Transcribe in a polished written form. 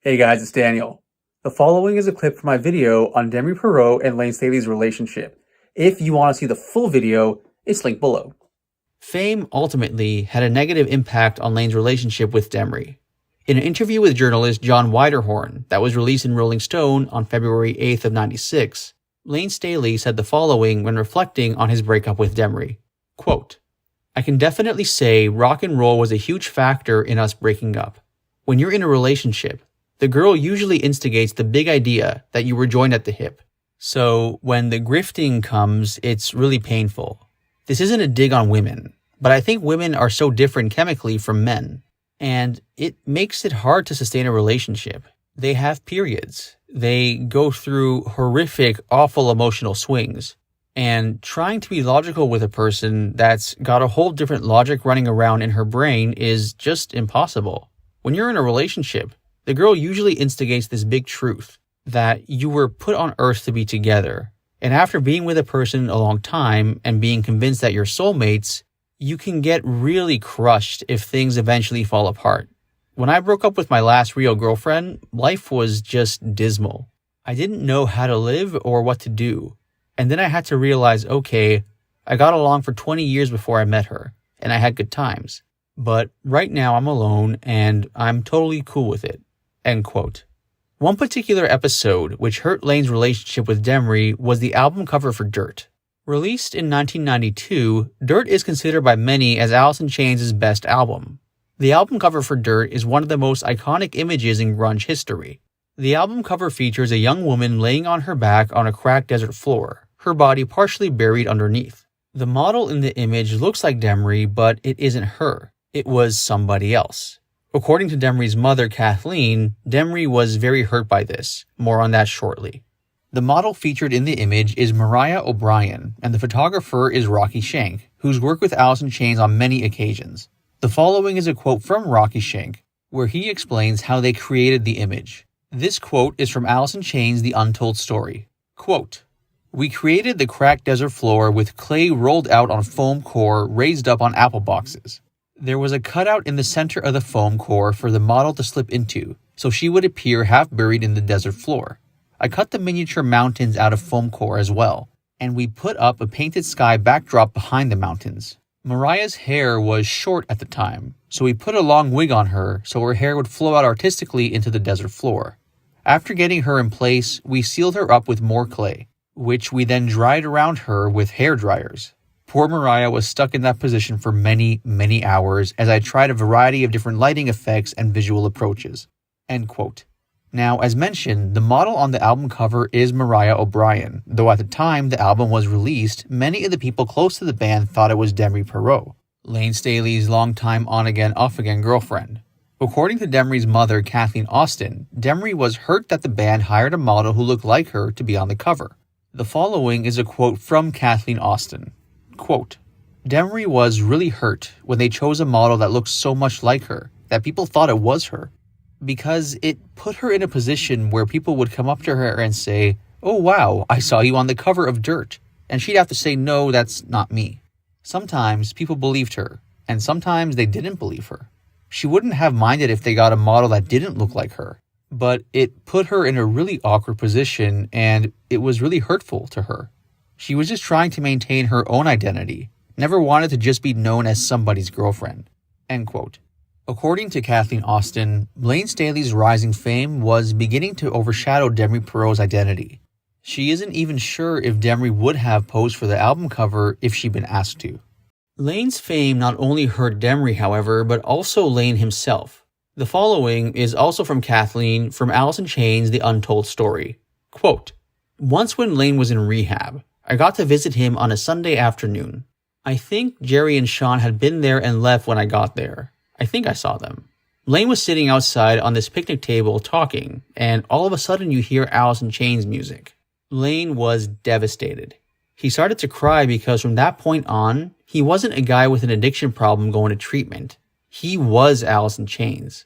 Hey guys, it's Daniel. The following is a clip from my video on Demri Parrott and Layne Staley's relationship. If you want to see the full video, it's linked below. Fame ultimately had a negative impact on Layne's relationship with Demri. In an interview with journalist John Widerhorn that was released in Rolling Stone on February 8th of '96, Layne Staley said the following when reflecting on his breakup with Demri. Quote, "I can definitely say rock and roll was a huge factor in us breaking up. When you're in a relationship, the girl usually instigates the big idea that you were joined at the hip. So when the grifting comes, it's really painful. This isn't a dig on women, but I think women are so different chemically from men, and it makes it hard to sustain a relationship. They have periods. They go through horrific, awful emotional swings. And trying to be logical with a person that's got a whole different logic running around in her brain is just impossible. When you're in a relationship, the girl usually instigates this big truth that you were put on earth to be together. And after being with a person a long time and being convinced that you're soulmates, you can get really crushed if things eventually fall apart. When I broke up with my last real girlfriend, life was just dismal. I didn't know how to live or what to do. And then I had to realize, okay, I got along for 20 years before I met her, and I had good times. But right now I'm alone, and I'm totally cool with it." End quote. One particular episode which hurt Layne's relationship with Demri was the album cover for Dirt. Released in 1992, Dirt is considered by many as Alice in Chains' best album. The album cover for Dirt is one of the most iconic images in grunge history. The album cover features a young woman laying on her back on a cracked desert floor, her body partially buried underneath. The model in the image looks like Demri, but it isn't her. It was somebody else. According to Demri's mother, Kathleen, Demri was very hurt by this. More on that shortly. The model featured in the image is Mariah O'Brien, and the photographer is Rocky Schenk, who's worked with Alice in Chains on many occasions. The following is a quote from Rocky Schenk, where he explains how they created the image. This quote is from Alice in Chains' The Untold Story. Quote, "We created the cracked desert floor with clay rolled out on foam core raised up on apple boxes. There was a cutout in the center of the foam core for the model to slip into, so she would appear half buried in the desert floor. I cut the miniature mountains out of foam core as well, and we put up a painted sky backdrop behind the mountains. Mariah's hair was short at the time, so we put a long wig on her so her hair would flow out artistically into the desert floor. After getting her in place, we sealed her up with more clay, which we then dried around her with hair dryers. Poor Mariah was stuck in that position for many, many hours as I tried a variety of different lighting effects and visual approaches." End quote. Now, as mentioned, the model on the album cover is Mariah O'Brien, though at the time the album was released, many of the people close to the band thought it was Demri Parrott, Layne Staley's longtime on-again, off-again girlfriend. According to Demri's mother, Kathleen Austin, Demri was hurt that the band hired a model who looked like her to be on the cover. The following is a quote from Kathleen Austin. Quote, "Demri was really hurt when they chose a model that looked so much like her that people thought it was her, because it put her in a position where people would come up to her and say, 'Oh wow, I saw you on the cover of Dirt,' and she'd have to say, 'No, that's not me.' Sometimes people believed her, and sometimes they didn't believe her. She wouldn't have minded if they got a model that didn't look like her, but it put her in a really awkward position, and it was really hurtful to her. She was just trying to maintain her own identity, never wanted to just be known as somebody's girlfriend." End quote. According to Kathleen Austin, Layne Staley's rising fame was beginning to overshadow Demri Parrott's identity. She isn't even sure if Demri would have posed for the album cover if she'd been asked to. Layne's fame not only hurt Demri, however, but also Layne himself. The following is also from Kathleen from Alice in Chains' The Untold Story. Quote, "Once when Layne was in rehab, I got to visit him on a Sunday afternoon. I think Jerry and Sean had been there and left when I got there. I think I saw them. Layne was sitting outside on this picnic table talking, and all of a sudden you hear Alice in Chains music. Layne was devastated. He started to cry because from that point on, he wasn't a guy with an addiction problem going to treatment. He was Alice in Chains.